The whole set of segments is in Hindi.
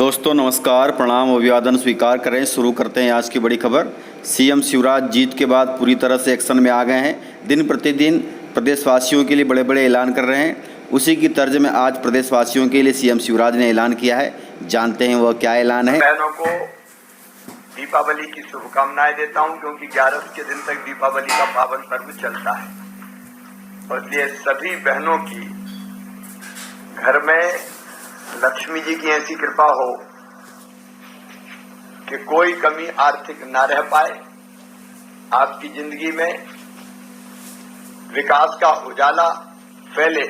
दोस्तों नमस्कार, प्रणाम, अभिवादन स्वीकार करें। शुरू करते हैं आज की बड़ी खबर। सीएम शिवराज जीत के बाद पूरी तरह से एक्शन में आ गए हैं। दिन प्रतिदिन प्रदेशवासियों के लिए बड़े बड़े ऐलान कर रहे हैं। उसी की तर्ज में आज प्रदेशवासियों के लिए सीएम शिवराज ने ऐलान किया है। जानते हैं वह क्या ऐलान है। बहनों को दीपावली की शुभकामनाएं देता हूं, क्योंकि 11 के दिन तक दीपावली का पावन पर्व चलता है। और इसलिए सभी बहनों की घर में लक्ष्मी जी की ऐसी कृपा हो कि कोई कमी आर्थिक ना रह पाए। आपकी जिंदगी में विकास का उजाला फैले,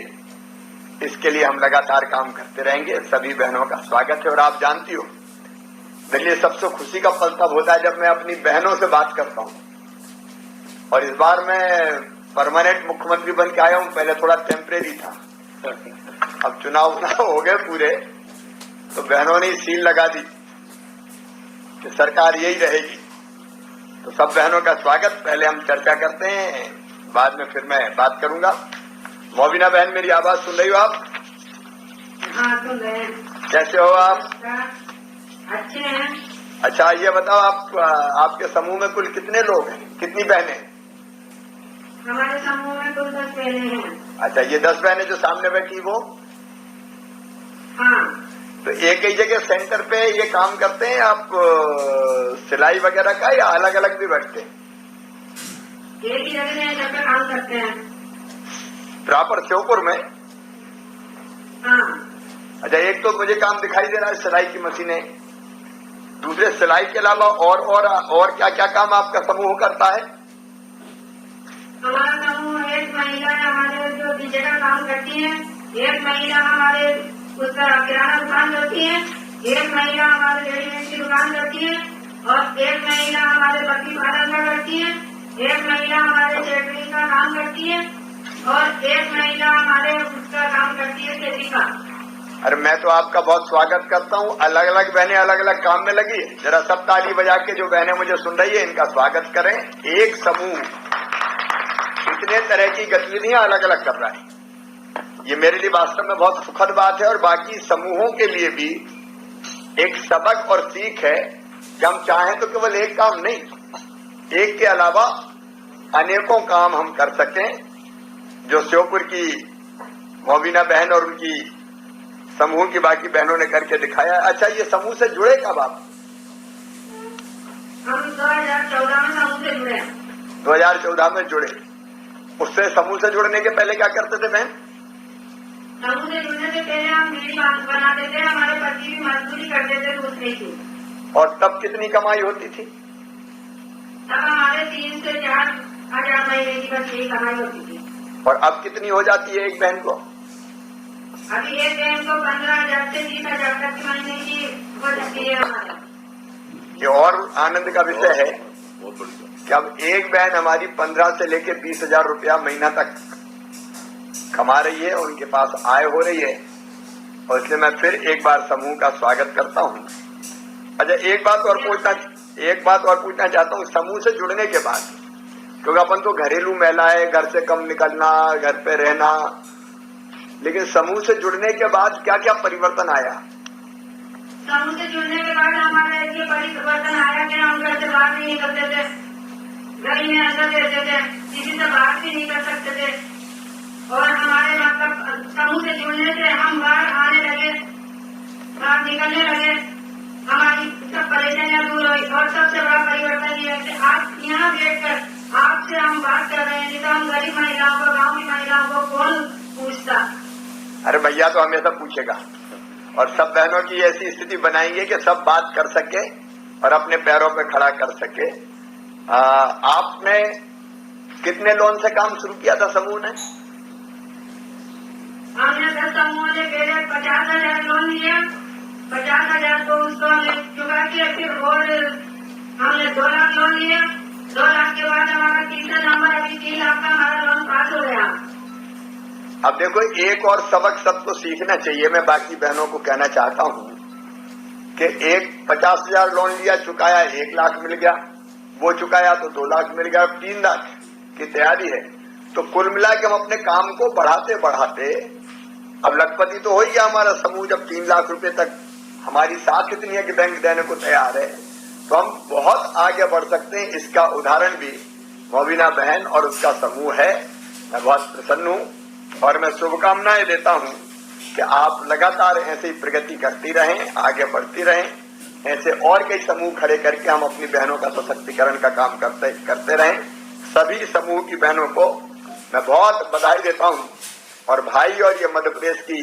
इसके लिए हम लगातार काम करते रहेंगे। सभी बहनों का स्वागत है। और आप जानती हो, मेरे लिए सबसे खुशी का पल तब होता है जब मैं अपनी बहनों से बात करता हूं। और इस बार मैं परमानेंट मुख्यमंत्री बन के आया हूं, पहले थोड़ा टेम्परेरी था। अब चुनाव हो गए पूरे, तो बहनों ने सील लगा दी कि सरकार यही रहेगी। तो सब बहनों का स्वागत। पहले हम चर्चा करते हैं, बाद में फिर मैं बात करूंगा। मोबिना बहन, मेरी आवाज सुन रही हो आप? हाँ, सुन रहे हैं। कैसे हो आप? अच्छे हैं। अच्छा, ये बताओ, आपके समूह में कुल कितने लोग हैं, कितनी बहनें? हमारे समूह में कुल 10 बहनें हैं। अच्छा, ये 10 बहनें जो सामने बैठी वो? हाँ। तो एक ही जगह सेंटर पे ये काम करते हैं आप, सिलाई वगैरह का, या अलग अलग भी बैठते हैं? एक ही जगह पे काम करते हैं। प्रॉपर श्योपुर में? हाँ। अच्छा, एक तो मुझे काम दिखाई दे रहा है सिलाई की मशीनें, दूसरे सिलाई के अलावा और क्या क्या काम आपका समूह करता है? हमारा समूह एक महिला हमारे जो डीजे का काम करती है, एक महिला हमारे उसका किराना दुकान करती है, एक महिला हमारे रेडीमेड की दुकान करती है, और एक महिला हमारे बकरी पालन का करती है, एक महिला हमारे सेटरिंग का काम करती है, और एक महिला हमारे उसका काम करती है खेती का। अरे, मैं तो आपका बहुत स्वागत करता हूँ। अलग अलग बहनें अलग अलग काम में लगी है। जरा सब ताली बजा के जो बहनें मुझे सुन रही है, इनका स्वागत करें। एक समूह इतने तरह की गतिविधियां अलग अलग कर रहा है, ये मेरे लिए वास्तव में बहुत सुखद बात है। और बाकी समूहों के लिए भी एक सबक और सीख है कि हम चाहें तो केवल एक काम नहीं, एक के अलावा अनेकों काम हम कर सकें, जो श्योपुर की मोबिना बहन और उनकी समूह की बाकी बहनों ने करके दिखाया। अच्छा, ये समूह से जुड़े कब आप? हम 2014 में समूह से जुड़े। 2014 में जुड़े। उससे समूह से जुड़ने के पहले क्या करते थे बहन? समूह से जुड़ने से पहले हम बीड़ी बनाते थे, हमारे पति भी मजदूरी करते थे दूसरे की। और तब कितनी कमाई होती थी? तब हमारे 3 से 4 हजार महीने की बस यही कमाई होती थी। और अब कितनी हो जाती है एक बहन को? अभी एक बहन को 15,000 से 30,000 तक की महीने की हो जाती है हमारे। ये और आनंद का विषय है कि अब एक बहन हमारी 15 से लेकर 20,000 रुपया महीना तक कमा रही है, उनके पास आय हो रही है। और इसलिए मैं फिर एक बार समूह का स्वागत करता हूँ। अच्छा, एक बात और पूछना चाहता हूँ। समूह से जुड़ने के बाद, क्योंकि अपन तो घरेलू महिला है, घर से कम निकलना, घर पे रहना, लेकिन समूह से जुड़ने के बाद क्या क्या परिवर्तन आया? समूह से जुड़ने के बाद हमारा ये परिवर्तन आया कि हम घर से बाहर नहीं निकलते थे, घर में अंदर रहते थे, किसी से बात भी नहीं कर सकते थे। और हमारे मतलब समूह से जुड़ने से हम बाहर आने लगे, बाहर निकलने लगे, हमारी सब परेशानियां दूर हुई। और सबसे बड़ा परिवर्तन ये है कि आज यहाँ बैठकर आपसे हम बात कर रहे हैं, नहीं तो हम गरीब महिलाओं को, गाँव की महिलाओं को कौन पूछता। अरे भैया तो हमेशा पूछेगा। और सब बहनों की ऐसी स्थिति बनाएंगे कि सब बात कर सके और अपने पैरों पे खड़ा कर सके। आपने कितने लोन से काम शुरू किया था समूह ने? हमने 10 समूह ने पहले 50,000 लोन लिया, 50,000 को उसको हमने चुका किया। फिर और हमने 2 लाख लोन लिया। 2 लाख के बाद हमारा तीसरा नंबर, अभी 3 लाख का हमारा लोन पास हो गया। अब देखो, एक और सबक सबको सीखना चाहिए। मैं बाकी बहनों को कहना चाहता हूँ कि एक 50,000 लोन लिया, चुकाया 1 लाख मिल गया, वो चुकाया तो 2 लाख मिल गया, 3 लाख की तैयारी है। तो कुल मिला के हम अपने काम को बढ़ाते बढ़ाते अब लखपति तो हो ही गया हमारा समूह, जब 3 लाख रुपए तक हमारी साख इतनी है कि बैंक देने को तैयार है, तो हम बहुत आगे बढ़ सकते हैं। इसका उदाहरण भी मोबिना बहन और उसका समूह है। मैं बहुत प्रसन्न हूं और मैं शुभकामनाएं देता हूं कि आप लगातार ऐसे ही प्रगति करती रहें, आगे बढ़ती रहें। ऐसे और कई समूह खड़े करके हम अपनी बहनों का सशक्तिकरण का काम करते रहें। सभी समूह की बहनों को मैं बहुत बधाई देता हूं। और भाई, और ये मध्य प्रदेश की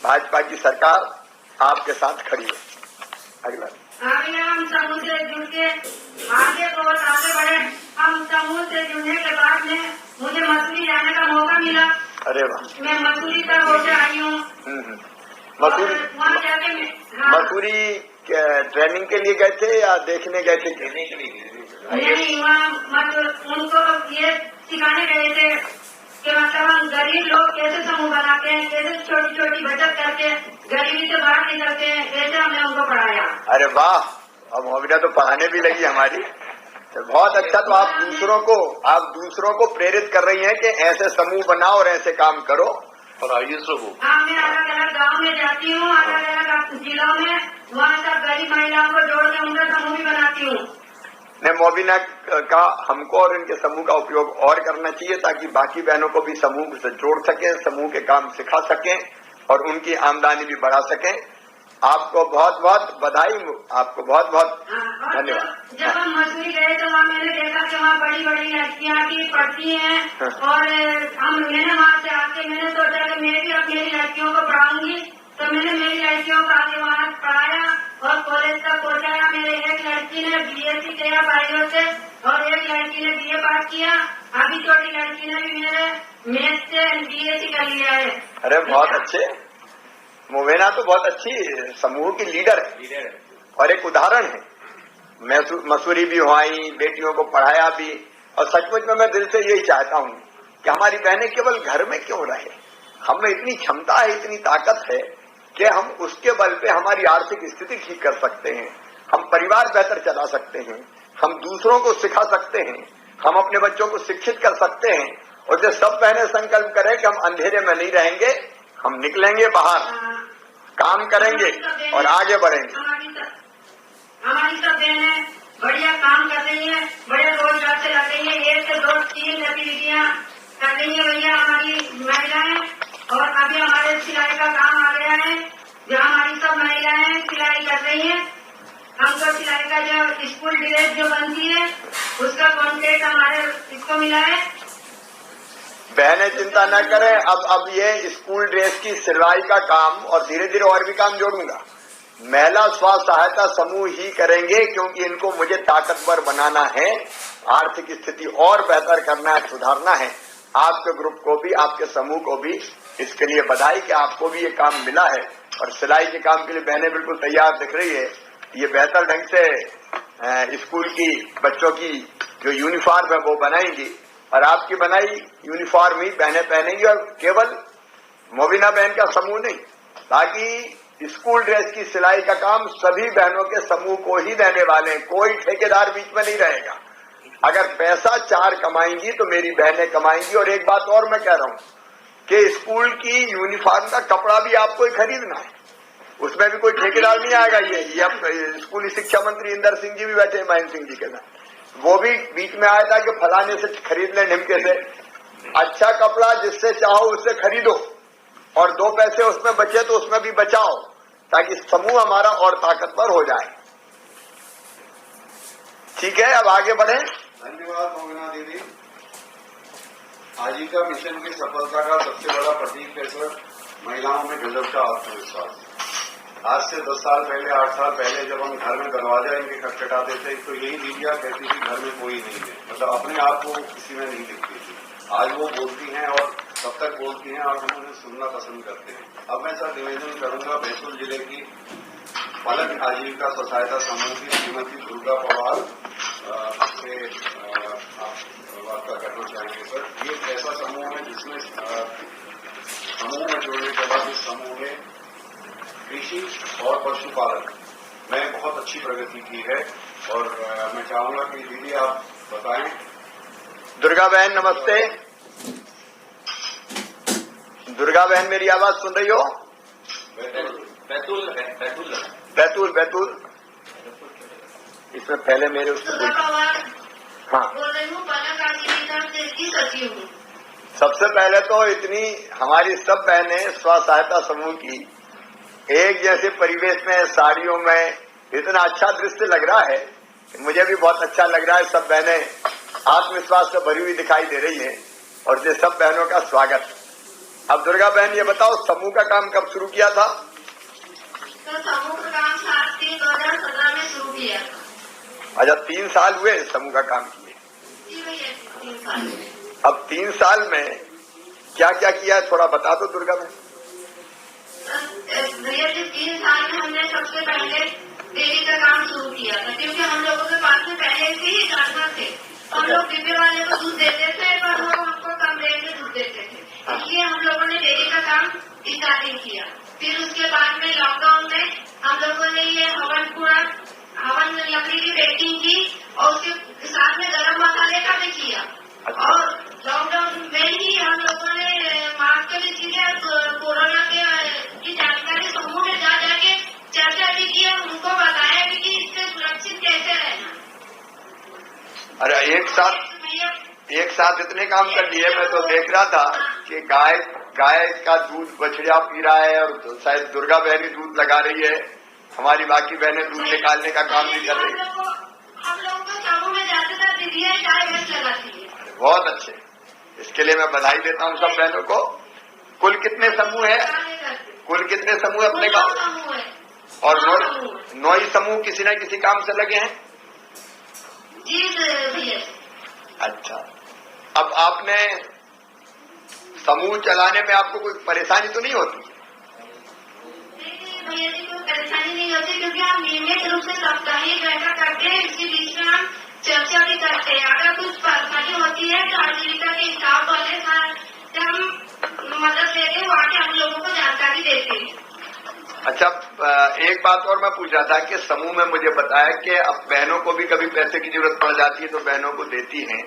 भाजपा की सरकार आपके साथ खड़ी है। अगला आगे हम समूह से जुड़ के आगे बहुत आगे बढ़े। हम समूह से जुड़ने के बाद में मुझे मसूरी जाने का मौका मिला। अरे वाह, मैं मसूरी तक होकर आई हूँ। मसूरी, वहाँ जाके मसूरी ट्रेनिंग के लिए गए थे या देखने गए थे? नहीं, वहाँ उनको ये सिखाने गए थे कि मतलब हम गरीब लोग कैसे समूह बनाते हैं, कैसे छोटी छोटी बचत करके गरीबी से बाहर निकलते हैं, कैसे हमने उनको पढ़ाया। अरे वाह, अब मोबिना तो पढ़ाने भी लगी हमारी, तो बहुत अच्छा। तो आप दूसरों को प्रेरित कर रही हैं कि ऐसे समूह बनाओ और ऐसे काम करो और आइए समूह। हाँ, मैं अलग अलग गाँव में जाती हूँ, अलग अलग जिलों में, वहाँ सब गरीब महिलाओं को जोड़ के उनका समूह भी बनाती हूँ। ने मोबिना का हमको और इनके समूह का उपयोग और करना चाहिए ताकि बाकी बहनों को भी समूह से जोड़ सके, समूह के काम सिखा सकें और उनकी आमदनी भी बढ़ा सकें। आपको बहुत बहुत बधाई, आपको बहुत बहुत धन्यवाद। जब हम मसूरी गए तो वहाँ मैंने देखा कि वहाँ बड़ी बड़ी लड़कियाँ की पढ़ती हैं और मैंने वहाँ से आके मैंने सोचा कि मैं भी अपनी लड़कियों को पढ़ाऊंगी, तो मैंने मेरी लड़कियों को आगे वहाँ पढ़ाया और कॉलेज तक पहुँचाया। मेरे एक लड़की ने BSc किया बायो से और एक लड़की ने BA पास किया। अभी छोटी लड़की ने भी मेरे मैथ से BSc कर लिया है। अरे बहुत अच्छे, मोबिना तो बहुत अच्छी समूह की लीडर है और एक उदाहरण है। मैं मसूरी भी हुई, बेटियों को पढ़ाया भी, और सचमुच में मैं दिल से यही चाहता हूँ कि हमारी बहनें केवल घर में क्यों रहे। हम में इतनी क्षमता है, इतनी ताकत है कि हम उसके बल पे हमारी आर्थिक स्थिति ठीक कर सकते हैं, हम परिवार बेहतर चला सकते हैं, हम दूसरों को सिखा सकते हैं, हम अपने बच्चों को शिक्षित कर सकते हैं। और जो सब बहनें संकल्प करें कि हम अंधेरे में नहीं रहेंगे, हम निकलेंगे बाहर, काम करेंगे और आगे बढ़ेंगे। हमारी सब बहनें बढ़िया काम कर रही है, बड़े रोजगार से लग रही है, 1 से 2 3 गतिविधियाँ कर रही है भैया हमारी महिलाएं। और अभी हमारे सिलाई का काम आ गया है, जो हमारी सब महिलाएं सिलाई कर रही हैं। हमको सिलाई का जो स्कूल ड्रेस जो बनती है उसका कॉन्ट्रैक्ट हमारे इसको मिला है। बहनें चिंता न करें, अब ये स्कूल ड्रेस की सिलाई का काम और धीरे धीरे और भी काम जोड़ूंगा, महिला स्व सहायता समूह ही करेंगे, क्योंकि इनको मुझे ताकतवर बनाना है, आर्थिक स्थिति और बेहतर करना है, सुधारना है। आपके ग्रुप को भी, आपके समूह को भी इसके लिए बधाई कि आपको भी ये काम मिला है और सिलाई के काम के लिए बहनें बिल्कुल तैयार दिख रही है। ये बेहतर ढंग से स्कूल की बच्चों की जो यूनिफॉर्म है वो बनाएंगी और आपकी बनाई यूनिफॉर्म ही बहनें पहनेंगी। और केवल मोबिना बहन का समूह नहीं, ताकि स्कूल ड्रेस की सिलाई का काम सभी बहनों के समूह को ही देने वाले हैं, कोई ठेकेदार बीच में नहीं रहेगा। अगर पैसा 4 कमाएंगी तो मेरी बहनें कमाएंगी। और एक बात और मैं कह रहा हूं कि स्कूल की यूनिफॉर्म का कपड़ा भी आपको ही खरीदना है, उसमें भी कोई ठेकेदार नहीं आएगा। ये अब स्कूली शिक्षा मंत्री इंदर सिंह जी भी बैठे महेंद्र सिंह जी के साथ, वो भी बीच में आया था कि फलाने से खरीद ले, निमके से। अच्छा कपड़ा जिससे चाहो उससे खरीदो और 2 पैसे उसमें बचे तो उसमें भी बचाओ, ताकि समूह हमारा और ताकतवर हो जाए। ठीक है, अब आगे बढ़े। धन्यवाद मोबिना दीदी। आजीविका मिशन की सफलता का सबसे बड़ा प्रतीक है सर महिलाओं में गजब का आत्मविश्वास। आज से 10 साल पहले, 8 साल पहले जब हम घर में दरवाजा इनके खटखटाते थे तो यही दीदियां कहती थी घर में कोई नहीं है, मतलब अपने आप को किसी में नहीं दिखती थी। आज वो बोलती हैं और तब तक बोलती हैं और हम उन्हें सुनना पसंद करते हैं। अब मैं सर निवेदन करूंगा बैतूल जिले की पलक आजीविका स्व सहायता समूह की श्रीमती दुर्गा पवार से आप वार्ता करना चाहेंगे सर। ये एक ऐसा समूह है जिसमें समूह में जुड़ने के बाद इस समूह में कृषि और पशुपालन में बहुत अच्छी प्रगति की है और मैं चाहूंगा कि दीदी आप बताएं। दुर्गा बहन नमस्ते। दुर्गा बहन मेरी आवाज सुन रही हो? बैतूल बैतूल इसमें पहले मेरे उसको सुधा पवार हाँ, बोल रही हूँ, पलक आजीविका की सचिव हूँ। सबसे पहले तो इतनी हमारी सब बहनें स्व सहायता समूह की एक जैसे परिवेश में साड़ियों में इतना अच्छा दृश्य लग रहा है, मुझे भी बहुत अच्छा लग रहा है। सब बहनें आत्मविश्वास से भरी हुई दिखाई दे रही हैं और ये सब बहनों का स्वागत। अब दुर्गा बहन ये बताओ, समूह का काम कब शुरू किया था? तो समूह का काम 7/3/2017 में शुरू किया था। अच्छा, 3 साल हुए समूह का काम किए। जी भैया, 3 साल में। अब 3 साल में क्या क्या किया है थोड़ा बता दो दुर्गा बहन। भैया जी, 3 साल में हमने सबसे पहले डेयरी का काम शुरू किया था, क्योंकि हम लोगों के पास में पहले से ही जानवर थे। हम लोग डिब्बे वाले को दूध देते थे पर वो हमको कम रेट में दूध देते थे, इसलिए हम लोगों ने डेयरी का काम स्टार्टिंग किया। फिर उसके बाद में लॉकडाउन में हम लोगों ने ये हवन लकड़ी की पैकिंग की और उसके साथ में गरम मसाले का भी किया। और लॉकडाउन में ही हम लोगों ने मास्क भी किए, कोरोना की जानकारी समूह में जा जाके चर्चा भी की और उनको बताया भी कि इससे सुरक्षित कैसे रहना। अरे एक साथ इतने काम कर दिए। मैं तो देख रहा था कि गाय का दूध बछड़ा पी रहा है और शायद दुर्गा बहन दूध लगा रही है, हमारी बाकी बहनें दूध निकालने का काम भी कर रही है। हम लोगों को समूह में जाते थे, दीदियाँ गाय भैंस लगाती है। बहुत अच्छे, इसके लिए मैं बधाई देता हूँ सब बहनों को। कुल कितने समूह है? कुल कितने समूह अपने गाँव? समूह है और 9 ही समूह किसी न किसी काम से लगे हैं। जी भैया। अच्छा, अब आपने समूह चलाने में आपको कोई परेशानी तो नहीं होती? भैया जी, कोई परेशानी नहीं होती, क्योंकि हम नियमित रूप से साप्ताहिक बैठक करते हैं। इसके बीच में हम चर्चा भी करते हैं। अगर कुछ परेशानी होती है तो आजीविका के स्टाफ वाले से हम मदद लेते हैं, वहाँ के हम लोगों को जानकारी देते हैं। अच्छा, एक बात और मैं पूछ रहा था कि समूह में मुझे बताया कि अब बहनों को भी कभी पैसे की जरूरत पड़ जाती है तो बहनों को देती हैं,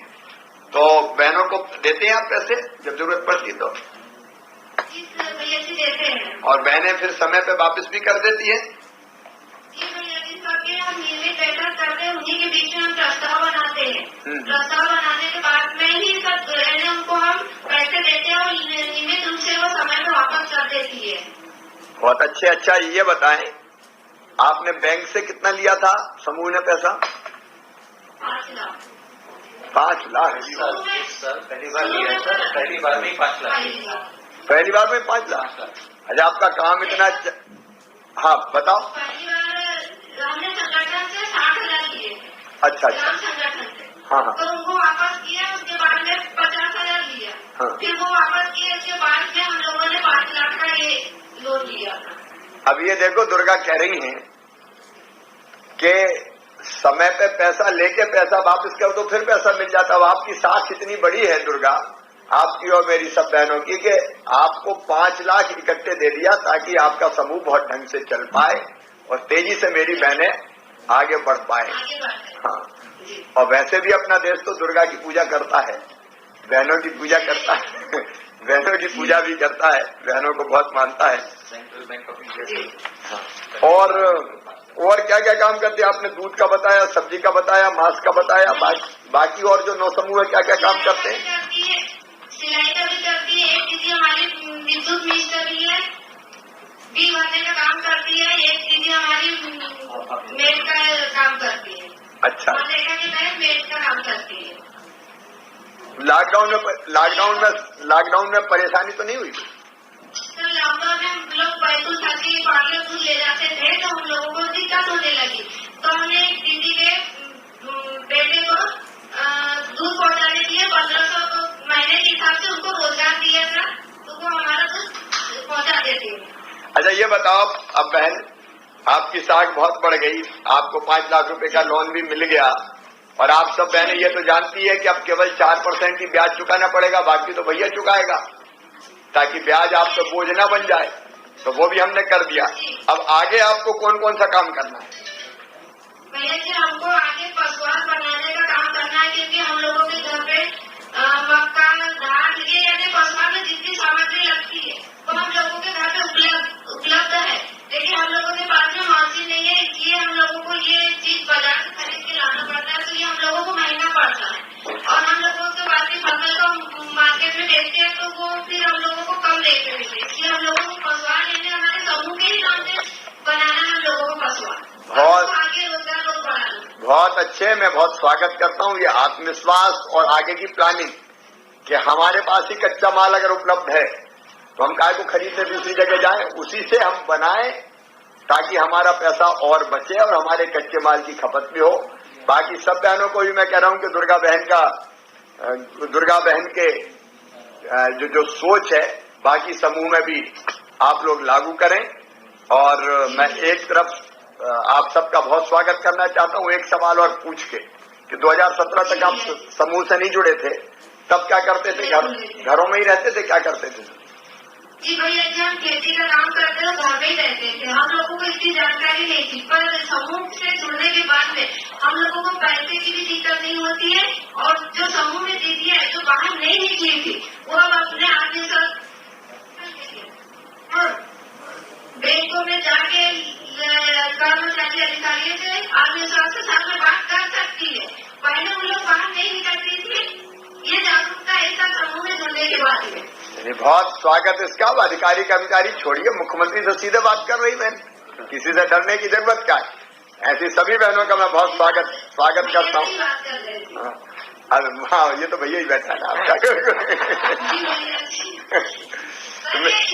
तो बहनों को देते हैं आप पैसे जब जरूरत पड़ती है तो? भैया जी देते हैं। और बहनें फिर समय पे वापस भी कर देती है? जी भैया जी, सबके हम नियमित बैठक करते हैं, उन्हीं के बीच में हम प्रस्ताव बनाते हैं। प्रस्ताव बनाने के बाद में ही सब बहनें उनको हम पैसे देते हैं और नियमित रूप से वो समय पे वापस कर देती है। बहुत अच्छे। अच्छा, ये बताएं, आपने बैंक से कितना लिया था समूह ने पैसा? 5 लाख। 5 लाख? सर पहली बार लिया सर, पहली बार में 5 लाख। पहली बार में 5 लाख? अच्छा, आपका काम इतना हाँ बताओ। पहली बार हमने संगठन से 60,000 लिए थे। अच्छा ग्राम संगठन से। हाँ। तो उनको वापस किया, उसके बाद में 50,000 लिया। हाँ। फिर वो वापस किए, उसके बाद में हम लोगों ने 5 लाख का ये लोन लिया था। अब ये देखो, दुर्गा कह रही हैं कि समय पे पैसा लेके पैसा वापस कर दो फिर पैसा मिल जाता। अब आपकी साख इतनी बड़ी है दुर्गा, आपकी और मेरी सब बहनों की, कि आपको 5 लाख इकट्ठे दे दिया ताकि आपका समूह बहुत ढंग से चल पाए और तेजी से मेरी बहनें आगे बढ़ पाए। हाँ, और वैसे भी अपना देश तो दुर्गा की पूजा करता है, बहनों की पूजा करता है बहनों की पूजा भी करता है, बहनों को बहुत मानता है। Central bank of India. और क्या क्या काम करते हैं? आपने दूध का बताया, सब्जी का बताया, मांस का बताया, बाकी और जो 9 समूह है क्या क्या काम करते हैं? सिलाई का भी करती है। एक दीदी हमारी विद्युत मिस्त्री है, बिल भरने का काम करती है। एक दीदी हमारी मेड का काम करती है। अच्छा, मनरेगा के तहत मेड का काम करती है। लॉकडाउन में परेशानी तो नहीं हुई? सर, लॉकडाउन में हम लोग बैतूल छाती पार्लर दूध ले जाते थे तो हम लोगों को दिक्कत होने लगी, तो हमने एक दीदी के बेटे को दूध पहुंचाने के लिए 1500 महीने के हिसाब से उनको रोजगार दिया था, तो वो हमारा दूध पहुंचा देती है। अच्छा, ये बताओ, अब बहन आपकी साख बहुत बढ़ गई, आपको 5 लाख रुपए का लोन भी मिल गया और आप सब बहनें ये तो जानती है कि अब केवल 4% ही ब्याज चुकाना पड़ेगा, बाकी तो भैया चुकाएगा, ताकि ब्याज आप तो बोझ न बन जाए, तो वो भी हमने कर दिया। अब आगे आपको कौन कौन सा काम करना है? भैया जी, हमको आगे पशुआहार बनाने का काम करना है, क्योंकि हम लोगों के घर पे मक्का, धान, ये यानी पशुआहार में जितनी सामग्री लगती है वो हम लोगों के घर पे उपलब्ध है, लेकिन हम लोगों के पास में मशीन नहीं बहुत स्वागत करता हूं। ये आत्मविश्वास और आगे की प्लानिंग कि हमारे पास ही कच्चा माल अगर उपलब्ध है तो हम काय को खरीदने दूसरी जगह जाएं, उसी से हम बनाएं ताकि हमारा पैसा और बचे और हमारे कच्चे माल की खपत भी हो। बाकी सब बहनों को भी मैं कह रहा हूं कि दुर्गा बहन के जो सोच है बाकी समूह में भी आप लोग लागू करें। और मैं एक तरफ आप सबका बहुत स्वागत करना चाहता हूं। एक सवाल और पूछ के कि 2017 तक आप समूह से नहीं जुड़े थे, तब क्या करते थे? घरों में ही रहते थे, क्या करते थे? जी भैया जी, हम खेती का काम करते तो घर में ही रहते थे। हम लोगों को इतनी जानकारी नहीं थी, पर समूह से जुड़ने के बाद में हम लोगों को पैसे की भी दिक्कत नहीं होती है और जो समूह ने दीदी है जो बाहर नहीं निकली थी वो अब अपने आदमी साथ बैंकों में जाके कर्मचारी अधिकारियों से आदमी के साथ में बात कर सकती है। पहले उन लोग बाहर नहीं निकलती थी। ये जागरूकता ऐसा समूह में जुड़ने के बाद में बहुत स्वागत इसका। अधिकारी कर्मचारी छोड़िए, मुख्यमंत्री से सीधे बात कर रही बहन, किसी से डरने की जरूरत क्या है। ऐसी सभी बहनों का मैं बहुत स्वागत करता हूँ। हाँ, ये तो भैया ही बैठा है ना आपका।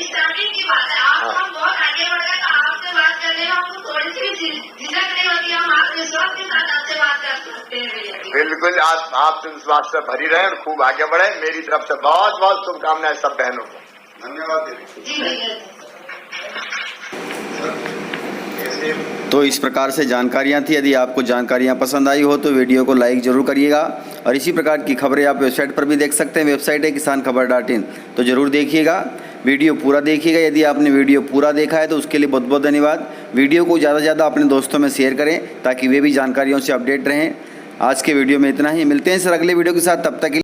स्टार्टिंग की बात है, आप हम बहुत आगे बढ़ गए तो आपसे बात कर रहे हैं, हमको थोड़ी सी झिझक नहीं होती, हम आत्मविश्वास के साथ आपसे बात कर सकते हैं। बिल्कुल, आप आत्मविश्वास से भरी रहे और खूब आगे बढ़े। मेरी तरफ से बहुत बहुत शुभकामनाएं सब बहनों को। धन्यवाद। जी भैया। तो इस प्रकार से जानकारियाँ थी। यदि आपको जानकारियाँ पसंद आई हो तो वीडियो को लाइक जरूर करिएगा और इसी प्रकार की खबरें आप वेबसाइट पर भी देख सकते हैं। वेबसाइट है kisanKhabar.in, तो ज़रूर देखिएगा, वीडियो पूरा देखिएगा। यदि आपने वीडियो पूरा देखा है तो उसके लिए बहुत बहुत धन्यवाद। वीडियो को ज़्यादा से ज़्यादा अपने दोस्तों में शेयर करें ताकि वे भी जानकारियों से अपडेट रहें। आज के वीडियो में इतना ही, मिलते हैं सर अगले वीडियो के साथ, तब तक के लिए